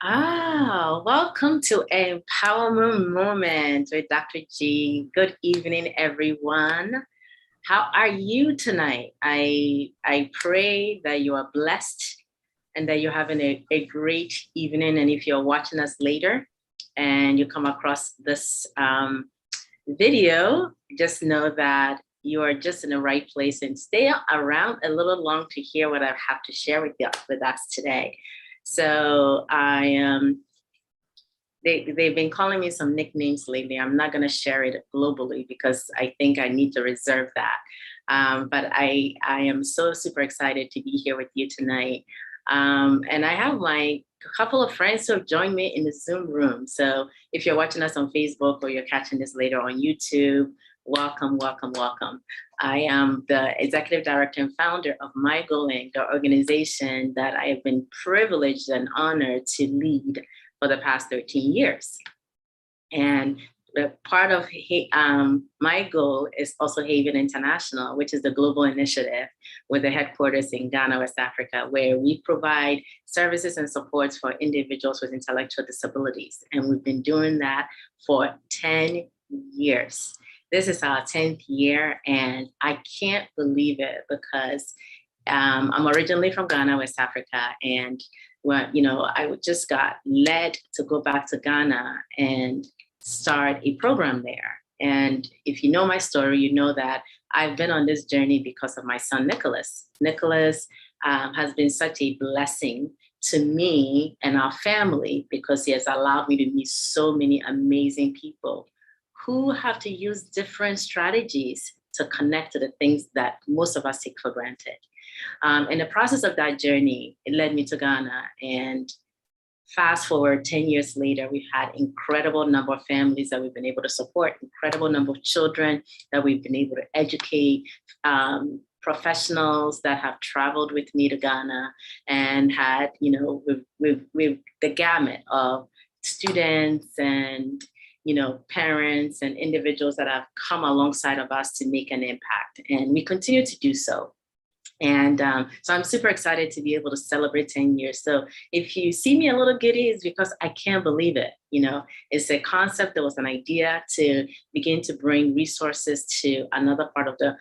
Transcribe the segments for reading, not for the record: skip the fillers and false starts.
Welcome to Empowerment Moment with Dr. G. Good evening, everyone. How are you tonight? I pray that you are blessed and that you're having a great evening. And if you're watching us later and you come across this video, just know that you are just in the right place and stay around a little long to hear what I have to share with us today. So I am. They've been calling me some nicknames lately. I'm not going to share it globally because I think I need to reserve that. But I am so super excited to be here with you tonight. And I have my couple of friends who have joined me in the Zoom room. So if you're watching us on Facebook or you're catching this later on YouTube, welcome, welcome, welcome. I am the executive director and founder of My Goal Inc., the organization that I have been privileged and honored to lead for the past 13 years. And part of my goal is also Haven International, which is the global initiative with the headquarters in Ghana, West Africa, where we provide services and supports for individuals with intellectual disabilities. And we've been doing that for 10 years. This is our 10th year, and I can't believe it because I'm originally from Ghana, West Africa, and I just got led to go back to Ghana and start a program there. And if you know my story, you know that I've been on this journey because of my son, Nicholas. Nicholas has been such a blessing to me and our family because he has allowed me to meet so many amazing people who have to use different strategies to connect to the things that most of us take for granted. In the process of that journey, it led me to Ghana. And fast forward 10 years later, we've had incredible number of families that we've been able to support, incredible number of children that we've been able to educate, professionals that have traveled with me to Ghana and had, with the gamut of students and parents and individuals that have come alongside of us to make an impact. And we continue to do so. And so I'm super excited to be able to celebrate 10 years. So if you see me a little giddy, it's because I can't believe it. It's a concept that was an idea to begin to bring resources to another part of the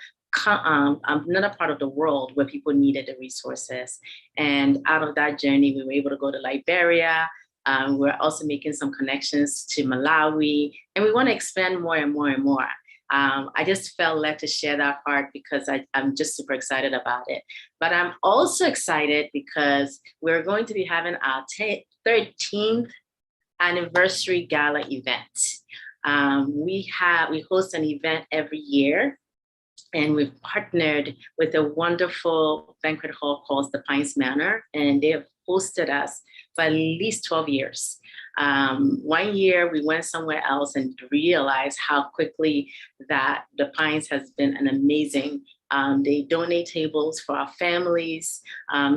world where people needed the resources. And out of that journey, we were able to go to Liberia. We're also making some connections to Malawi, and we want to expand more and more and more. I just felt led to share that part because I'm just super excited about it. But I'm also excited because we're going to be having our 13th anniversary gala event. We host an event every year, and we've partnered with a wonderful banquet hall called the Pines Manor, and they have hosted us for at least 12 years. 1 year we went somewhere else and realized how quickly that the Pines has been an amazing. They donate tables for our families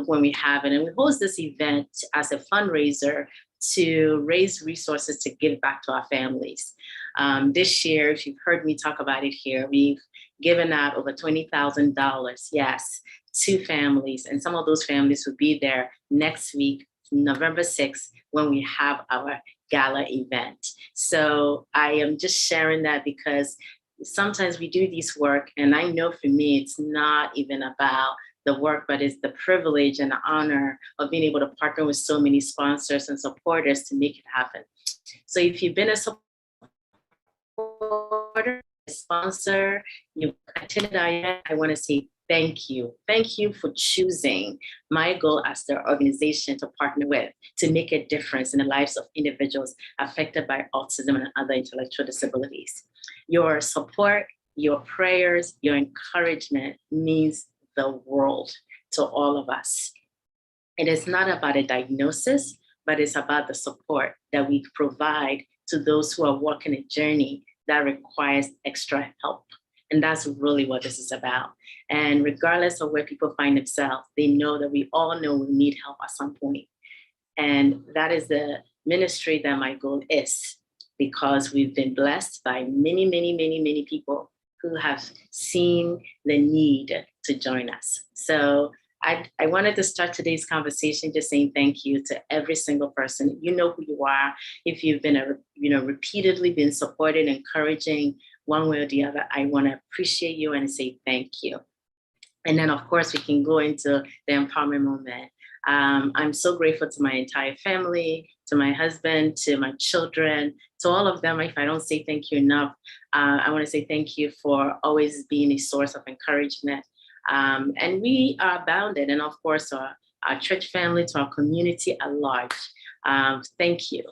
when we have it. And we host this event as a fundraiser to raise resources to give back to our families. This year, if you've heard me talk about it here, we've given out over $20,000, yes, to families. And some of those families will be there next week, November 6th, when we have our gala event. So I am just sharing that because sometimes we do this work, and I know for me, it's not even about the work, but it's the privilege and the honor of being able to partner with so many sponsors and supporters to make it happen. So if you've been a supporter, a sponsor, you attended our event, I want to say thank you. Thank you for choosing My Goal as the organization to partner with to make a difference in the lives of individuals affected by autism and other intellectual disabilities. Your support, your prayers, your encouragement means the world to all of us. It is not about a diagnosis, but it's about the support that we provide to those who are walking a journey that requires extra help. And that's really what this is about. And regardless of where people find themselves, they know that we all know we need help at some point. And that is the ministry that My Goal is, because we've been blessed by many, many, many, many people who have seen the need to join us. So I wanted to start today's conversation just saying thank you to every single person. You know who you are. If you've been, repeatedly been supported, encouraging one way or the other, I want to appreciate you and say thank you. And then, of course, we can go into the empowerment moment. I'm so grateful to my entire family, to my husband, to my children, to all of them. If I don't say thank you enough, I want to say thank you for always being a source of encouragement. And we are bounded, and of course, our church family, to our community at large. Thank you.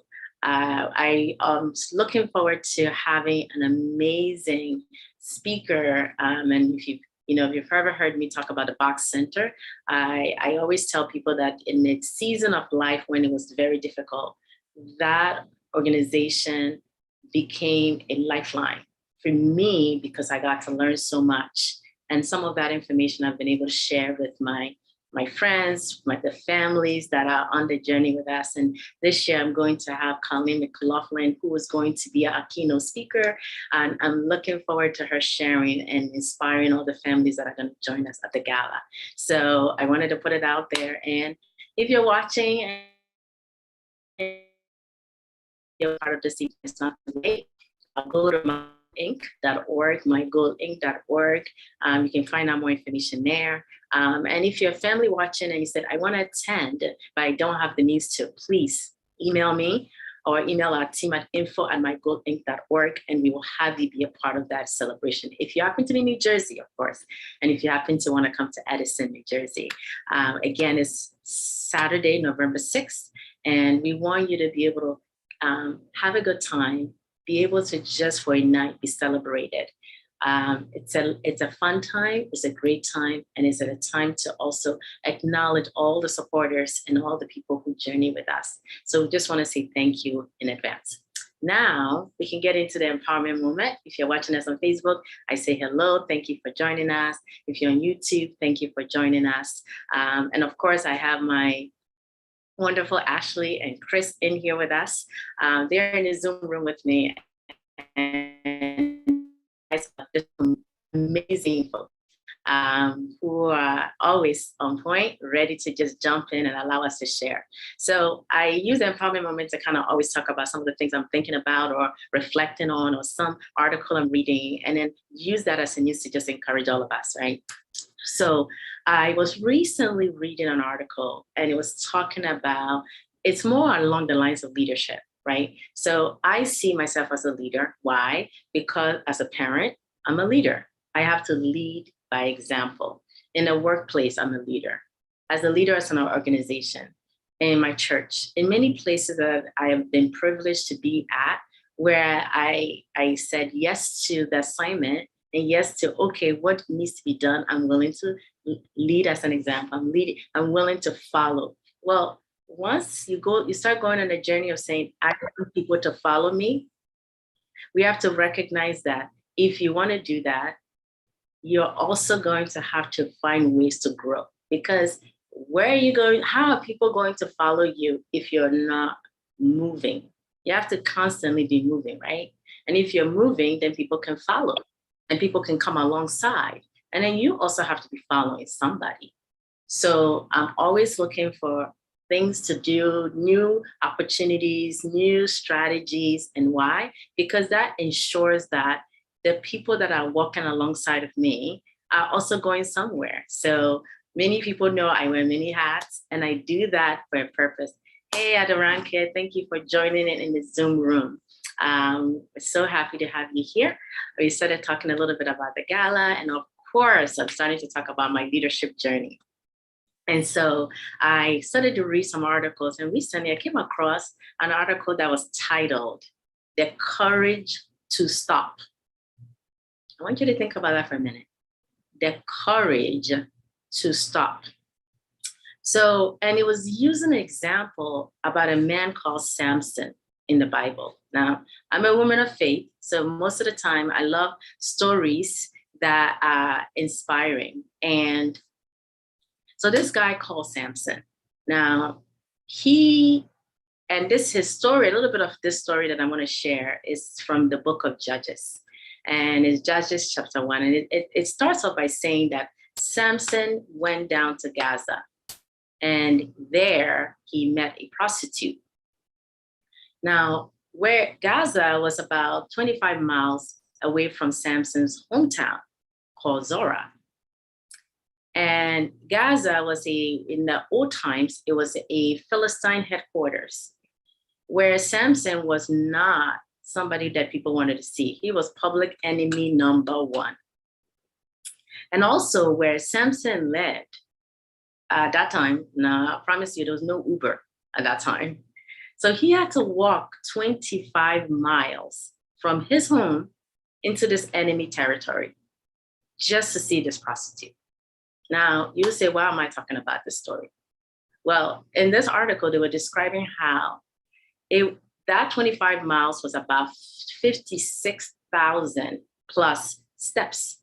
I am looking forward to having an amazing speaker. And if you've ever heard me talk about the Box Center, I always tell people that in its season of life when it was very difficult, that organization became a lifeline for me because I got to learn so much. And some of that information I've been able to share with my friends, the families that are on the journey with us. And this year I'm going to have Colleen McLaughlin, who is going to be our keynote speaker. And I'm looking forward to her sharing and inspiring all the families that are going to join us at the gala. So I wanted to put it out there. And if you're watching and you're part of this, it's not too late. I'll go to mygoldinc.org, mygoldinc.org. You can find out more information there. And if you're a family watching and you said, I want to attend, but I don't have the means to, please email me or email our team at info@mygoldinc.org, and we will have you be a part of that celebration. If you happen to be in New Jersey, of course, and if you happen to want to come to Edison, New Jersey, again, it's Saturday, November 6th, and we want you to be able to have a good time, be able to just for a night be celebrated. It's a fun time, it's a great time, and it's a time to also acknowledge all the supporters and all the people who journey with us. So we just want to say thank you in advance. Now we can get into the empowerment moment. If you're watching us on Facebook, I say hello, thank you for joining us. If you're on YouTube, thank you for joining us. And of course, I have my wonderful Ashley and Chris in here with us. They're in the Zoom room with me. And amazing folks who are always on point, ready to just jump in and allow us to share. So I use the empowerment moment to kind of always talk about some of the things I'm thinking about or reflecting on, or some article I'm reading, and then use that as a news to just encourage all of us, right? So I was recently reading an article, and it was talking about, it's more along the lines of leadership, right? So I see myself as a leader. Why? Because as a parent, I'm a leader. I have to lead by example. In a workplace, I'm a leader. As a leader as an organization, in my church, in many places that I have been privileged to be at, where I said yes to the assignment and yes to, okay, what needs to be done? I'm willing to lead as an example. I'm willing to follow. Well, once you start going on a journey of saying, I want people to follow me, we have to recognize that if you want to do that, you're also going to have to find ways to grow. Because where are you going? How are people going to follow you if you're not moving? You have to constantly be moving, right? And if you're moving, then people can follow and people can come alongside. And then you also have to be following somebody. So I'm always looking for things to do, new opportunities, new strategies. And why? Because that ensures that the people that are walking alongside of me are also going somewhere. So many people know I wear many hats, and I do that for a purpose. Hey, Adoranke, thank you for joining in the Zoom room. So happy to have you here. We started talking a little bit about the gala, and of course, I'm starting to talk about my leadership journey. And so I started to read some articles, and recently I came across an article that was titled, "The Courage to Stop." I want you to think about that for a minute. The courage to stop. So, and it was using an example about a man called Samson in the Bible. Now, I'm a woman of faith, so most of the time I love stories that are inspiring. And so this guy called Samson. Now, his story, a little bit of this story that I'm going to share is from the book of Judges. And it's Judges chapter 1. And it starts off by saying that Samson went down to Gaza, and there he met a prostitute. Now, where Gaza was about 25 miles away from Samson's hometown called Zorah. And Gaza was in the old times, it was a Philistine headquarters where Samson was not somebody that people wanted to see. He was public enemy number one. And also where Samson lived at that time, now I promise you, there was no Uber at that time. So he had to walk 25 miles from his home into this enemy territory just to see this prostitute. Now, you say, why am I talking about this story? Well, in this article, they were describing how that 25 miles was about 56,000 plus steps.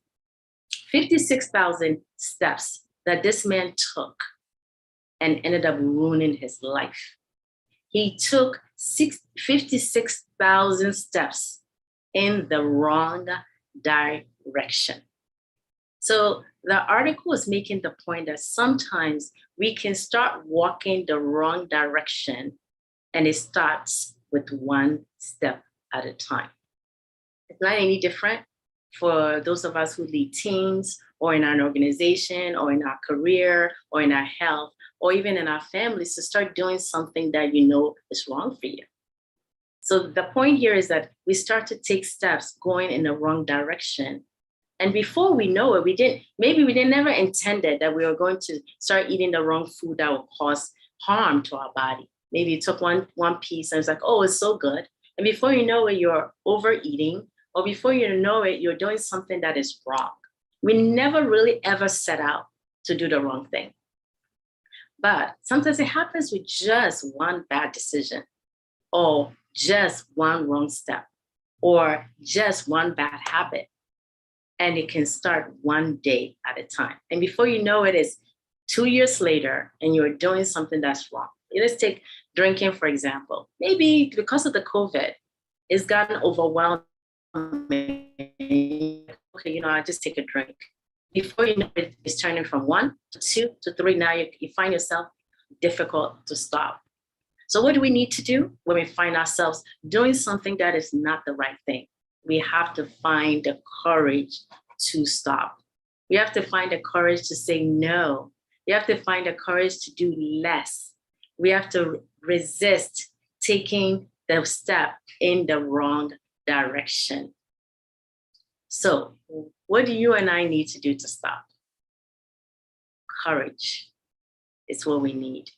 56,000 steps that this man took and ended up ruining his life. He took 56,000 steps in the wrong direction. So the article is making the point that sometimes we can start walking the wrong direction, and it starts with one step at a time. It's not any different for those of us who lead teams or in an organization or in our career or in our health or even in our families to start doing something that you know is wrong for you. So the point here is that we start to take steps going in the wrong direction. And before we know it, we never intended that we were going to start eating the wrong food that would cause harm to our body. Maybe you took one piece and it's like, oh, it's so good. And before you know it, you're overeating, or before you know it, you're doing something that is wrong. We never really ever set out to do the wrong thing. But sometimes it happens with just one bad decision, or just one wrong step, or just one bad habit. And it can start one day at a time. And before you know it, it's 2 years later and you're doing something that's wrong. Let's take drinking, for example. Maybe because of the COVID, it's gotten overwhelming. Okay, I just take a drink. Before you know it, it's turning from 1 to 2 to 3. Now you find yourself difficult to stop. So what do we need to do when we find ourselves doing something that is not the right thing? We have to find the courage to stop. We have to find the courage to say no. We have to find the courage to do less. We have to resist taking the step in the wrong direction. So what do you and I need to do to stop? Courage is what we need.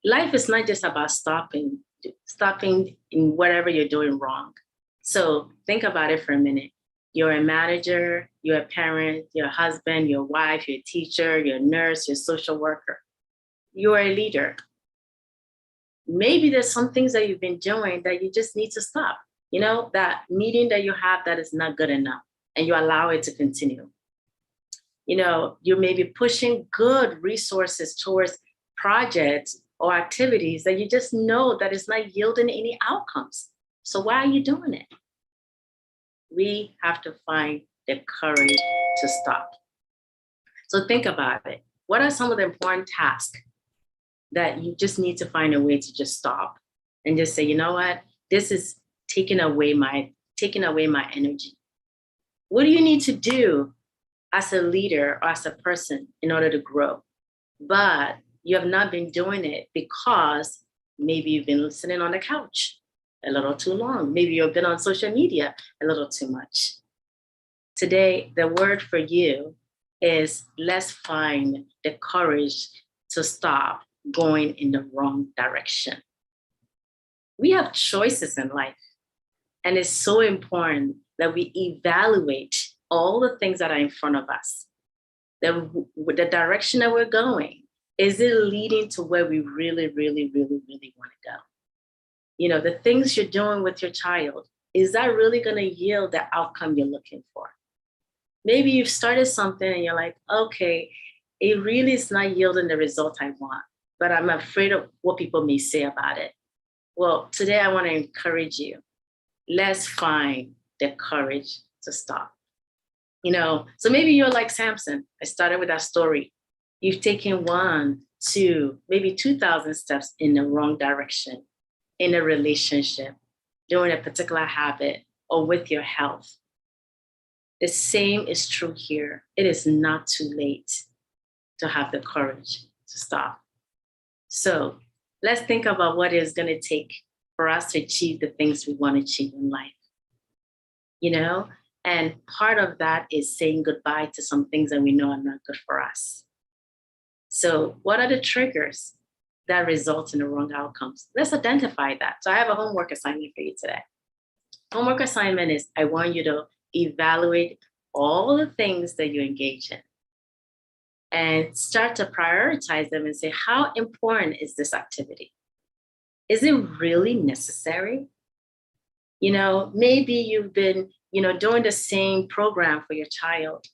Life is not just about stopping in whatever you're doing wrong. So think about it for a minute. You're a manager, you're a parent, you're a husband, your wife, you're a teacher, you're a nurse, you're a social worker. You're a leader. Maybe there's some things that you've been doing that you just need to stop. That meeting that you have that is not good enough, and you allow it to continue. You may be pushing good resources towards projects or activities that you just know that it's not yielding any outcomes. So why are you doing it? We have to find the courage to stop. So think about it. What are some of the important tasks that you just need to find a way to just stop and just say, you know what, this is taking away my energy. What do you need to do as a leader or as a person in order to grow? But you have not been doing it because maybe you've been sitting on the couch a little too long. Maybe you've been on social media a little too much. Today, the word for you is let's find the courage to stop going in the wrong direction. We have choices in life, and it's so important that we evaluate all the things that are in front of us. The direction that we're going, is it leading to where we really, really, really, really want to go? The things you're doing with your child, is that really going to yield the outcome you're looking for? Maybe you've started something and you're like, okay, it really is not yielding the result I want, but I'm afraid of what people may say about it. Well, today I want to encourage you. Let's find the courage to stop. So maybe you're like Samson. I started with that story. You've taken 1, 2, maybe 2,000 steps in the wrong direction in a relationship, doing a particular habit, or with your health. The same is true here. It is not too late to have the courage to stop. So let's think about what it's going to take for us to achieve the things we want to achieve in life. And part of that is saying goodbye to some things that we know are not good for us. So what are the triggers that result in the wrong outcomes? Let's identify that. So I have a homework assignment for you today. Homework assignment is I want you to evaluate all the things that you engage in and start to prioritize them and say, how important is this activity? Is it really necessary? Maybe you've been, doing the same program for your child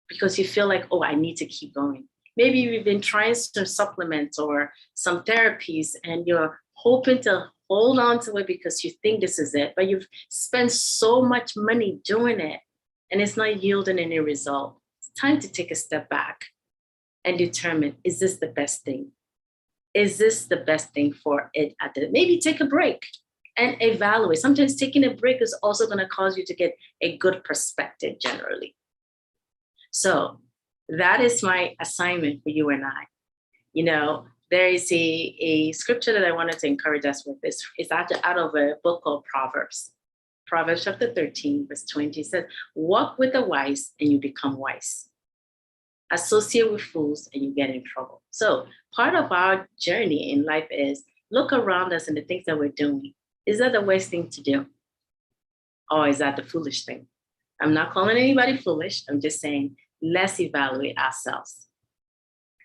because you feel like, oh, I need to keep going. Maybe you've been trying some supplements or some therapies and you're hoping to hold on to it because you think this is it, but you've spent so much money doing it and it's not yielding any result. It's time to take a step back and determine, is this the best thing? Is this the best thing for it? Maybe take a break and evaluate. Sometimes taking a break is also going to cause you to get a good perspective generally. So that is my assignment for you and I. There is a scripture that I wanted to encourage us with. It's out of a book called Proverbs. Proverbs chapter 13, verse 20 says, walk with the wise and you become wise. Associate with fools and you get in trouble. So part of our journey in life is look around us and the things that we're doing. Is that the worst thing to do? Or is that the foolish thing? I'm not calling anybody foolish. I'm just saying, let's evaluate ourselves,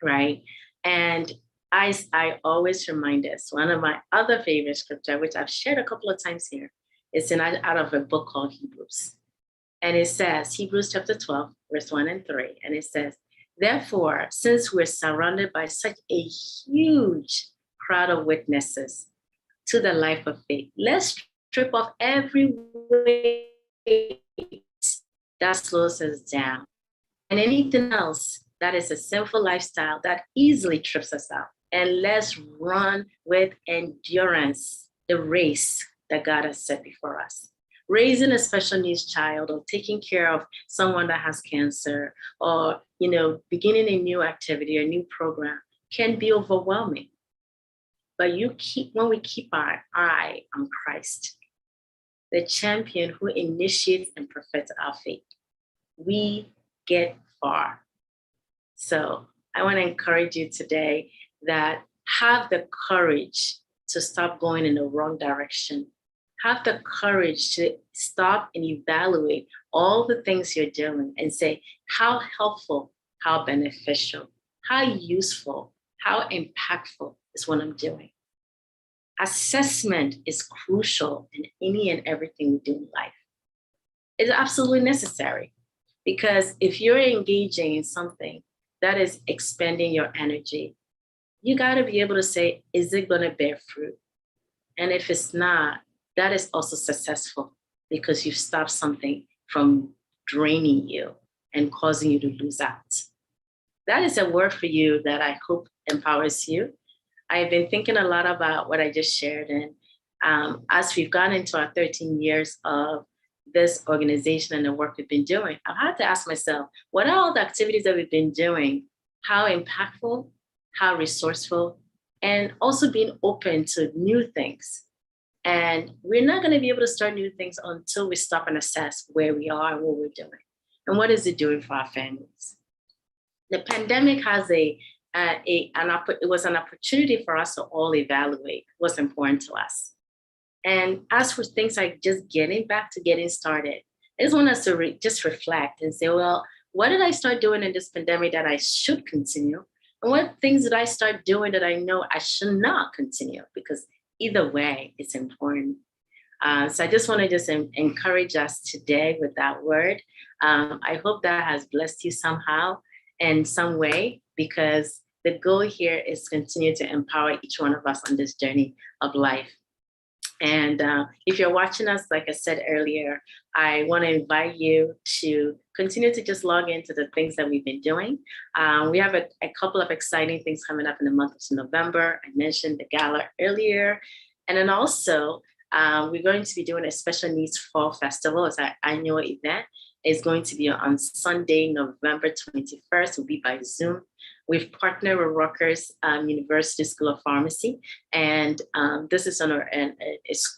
right? And I always remind us, one of my other favorite scripture, which I've shared a couple of times here, is out of a book called Hebrews. And it says, Hebrews chapter 12, verse 1 and 3. And it says, therefore, since we're surrounded by such a huge crowd of witnesses to the life of faith, let's strip off every weight that slows us down and anything else that is a sinful lifestyle that easily trips us up. And let's run with endurance the race that God has set before us. Raising a special needs child or taking care of someone that has cancer or, beginning a new activity or a new program can be overwhelming. But when we keep our eye on Christ, the champion who initiates and perfects our faith, we get far. So I want to encourage you today that have the courage to stop going in the wrong direction. Have the courage to stop and evaluate all the things you're doing and say, how helpful, how beneficial, how useful, how impactful is what I'm doing. Assessment is crucial in any and everything we do in life. It's absolutely necessary because if you're engaging in something that is expending your energy, you got to be able to say, is it going to bear fruit? And if it's not, that is also successful because you've stopped something from draining you and causing you to lose out. That is a word for you that I hope empowers you. I've been thinking a lot about what I just shared. And as we've gone into our 13 years of this organization and the work we've been doing, I've had to ask myself, what are all the activities that we've been doing? How impactful, how resourceful, and also being open to new things. And we're not going to be able to start new things until we stop and assess where we are and what we're doing. And what is it doing for our families? The pandemic has it was an opportunity for us to all evaluate what's important to us. And as for things like just getting started, I just want us to just reflect and say, well, what did I start doing in this pandemic that I should continue? And what things did I start doing that I know I should not continue? Because either way, it's important. So I just want to encourage us today with that word. I hope that has blessed you somehow in some way, because the goal here is to continue to empower each one of us on this journey of life. And if you're watching us, like I said earlier, I want to invite you to continue to just log into the things that we've been doing. We have a couple of exciting things coming up in the month of November. I mentioned the gala earlier. And then also, we're going to be doing a special needs fall festival. It's our annual event. It's going to be on Sunday, November 21st. It will be by Zoom. We've partnered with Rutgers University School of Pharmacy, and this is on a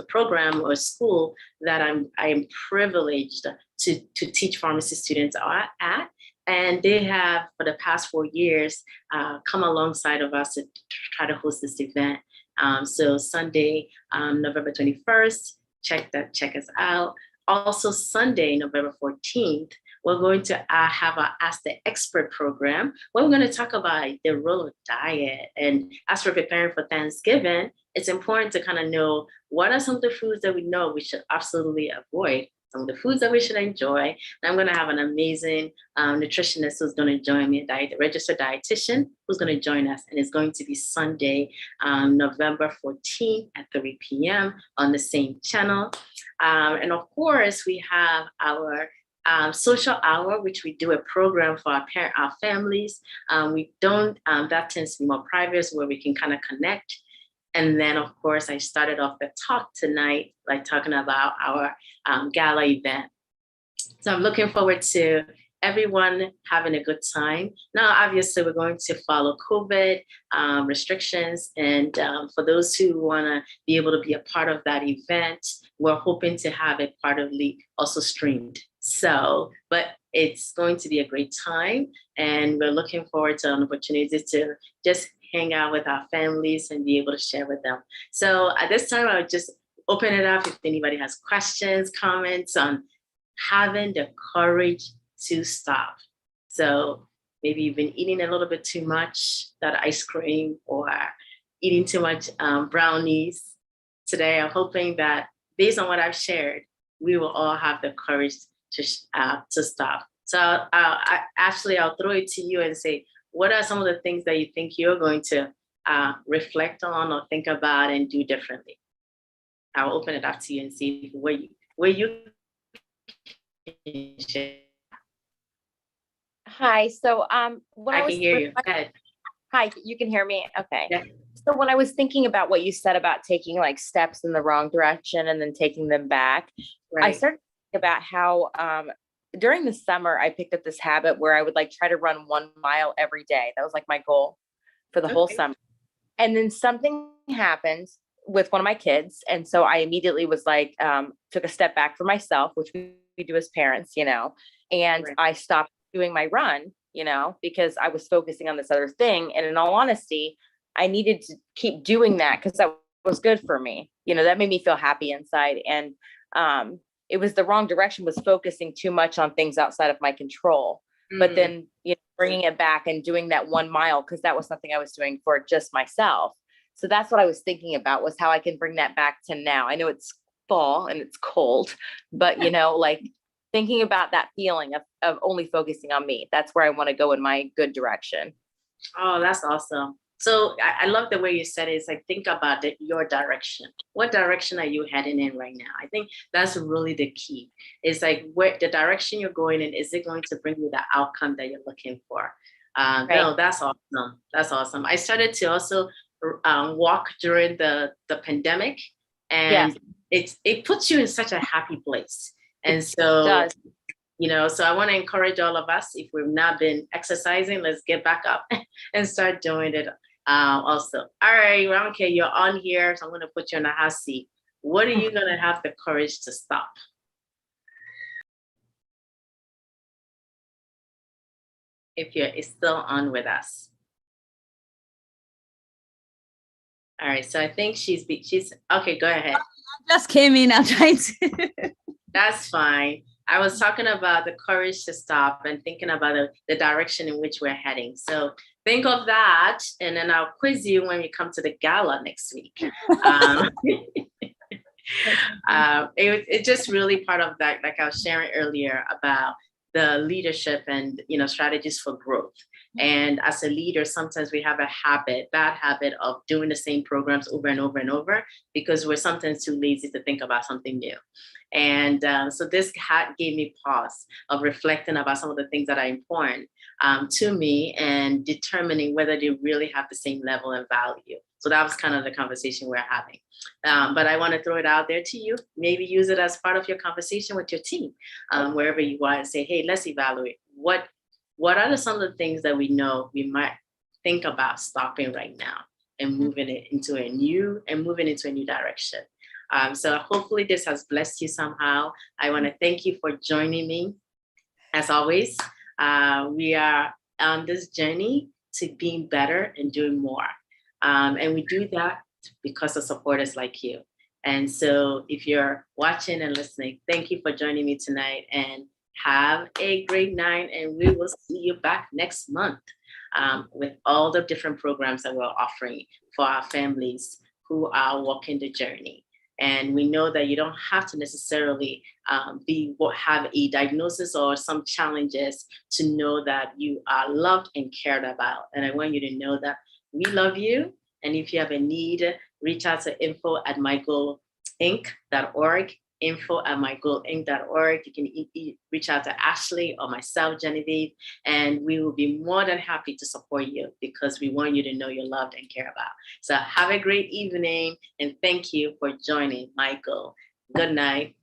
program or a school that I am privileged to teach pharmacy students at. And they have, for the past 4 years, come alongside of us to try to host this event. So Sunday, November 21st, check us out. Also Sunday, November 14th, we're going to have our Ask the Expert program, where we're going to talk about the role of diet. And as we're preparing for Thanksgiving, it's important to kind of know what are some of the foods that we know we should absolutely avoid, some of the foods that we should enjoy. And I'm going to have an amazing nutritionist who's going to join me, a registered dietitian who's going to join us. And it's going to be Sunday, November 14th at 3 p.m. on the same channel. And of course, we have our social hour, which we do a program for our families. We don't, that tends to be more private, where we can kind of connect. And then, of course, I started off the talk tonight, like talking about our gala event. So I'm looking forward to everyone having a good time. Now, obviously, we're going to follow COVID restrictions. And for those who want to be able to be a part of that event, we're hoping to have it part of the also streamed. So, but it's going to be a great time. And we're looking forward to an opportunity to just hang out with our families and be able to share with them. So at this time, I would just open it up if anybody has questions, comments on having the courage to stop. So maybe you've been eating a little bit too much, that ice cream, or eating too much brownies. Today, I'm hoping that based on what I've shared, we will all have the courage to stop. So I'll throw it to you and say, what are some of the things that you think you're going to reflect on or think about and do differently? I'll open it up to you and see where you can share. Hi. So when I can hear you. Go ahead. Hi, you can hear me? Okay. Yeah. So when I was thinking about what you said about taking like steps in the wrong direction and then taking them back, right, I started thinking about how during the summer, I picked up this habit where I would like try to run 1 mile every day. That was like my goal for the whole summer. And then something happened with one of my kids. And so I immediately was like, took a step back for myself, which we do as parents, and right, I stopped doing my run, because I was focusing on this other thing. And in all honesty, I needed to keep doing that because that was good for me. That made me feel happy inside. And it was the wrong direction, was focusing too much on things outside of my control. But then, bringing it back and doing that 1 mile, because that was something I was doing for just myself. So that's what I was thinking about, was how I can bring that back to now. I know it's fall and it's cold, but like thinking about that feeling of only focusing on me. That's where I want to go in my good direction. Oh, that's awesome. So I love the way you said it. It's like, think about your direction. What direction are you heading in right now? I think that's really the key. It's like, where the direction you're going in, is it going to bring you the outcome that you're looking for? Right. No, that's awesome. That's awesome. I started to also walk during the pandemic, and it puts you in such a happy place. And so, so I want to encourage all of us, if we've not been exercising, let's get back up and start doing it also. All right, Ramke, you're on here, so I'm going to put you in a hot seat. What are you going to have the courage to stop? If you're still on with us. All right, so I think she's okay, go ahead. I just came in, I'm trying to. That's fine. I was talking about the courage to stop and thinking about the direction in which we're heading. So think of that, and then I'll quiz you when we come to the gala next week. It's just really part of that, like I was sharing earlier about the leadership and strategies for growth. And as a leader, sometimes we have bad habit of doing the same programs over and over and over because we're sometimes too lazy to think about something new. And so this gave me pause of reflecting about some of the things that are important to me and determining whether they really have the same level of value. So that was kind of the conversation we're having. But I want to throw it out there to you. Maybe use it as part of your conversation with your team, wherever you are, and say, hey, let's evaluate what are some of the things that we know we might think about stopping right now and moving into a new direction. So hopefully this has blessed you somehow. I want to thank you for joining me. As always, we are on this journey to being better and doing more. And we do that because of supporters like you. And so if you're watching and listening, thank you for joining me tonight, and have a great night. And we will see you back next month with all the different programs that we're offering for our families who are walking the journey. And we know that you don't have to necessarily have a diagnosis or some challenges to know that you are loved and cared about. And I want you to know that we love you. And if you have a need, reach out to info@mygoalinc.org, info@mygoalinc.org. You can reach out to Ashley or myself, Genevieve, and we will be more than happy to support you because we want you to know you're loved and cared about. So have a great evening, and thank you for joining My Goal. Good night.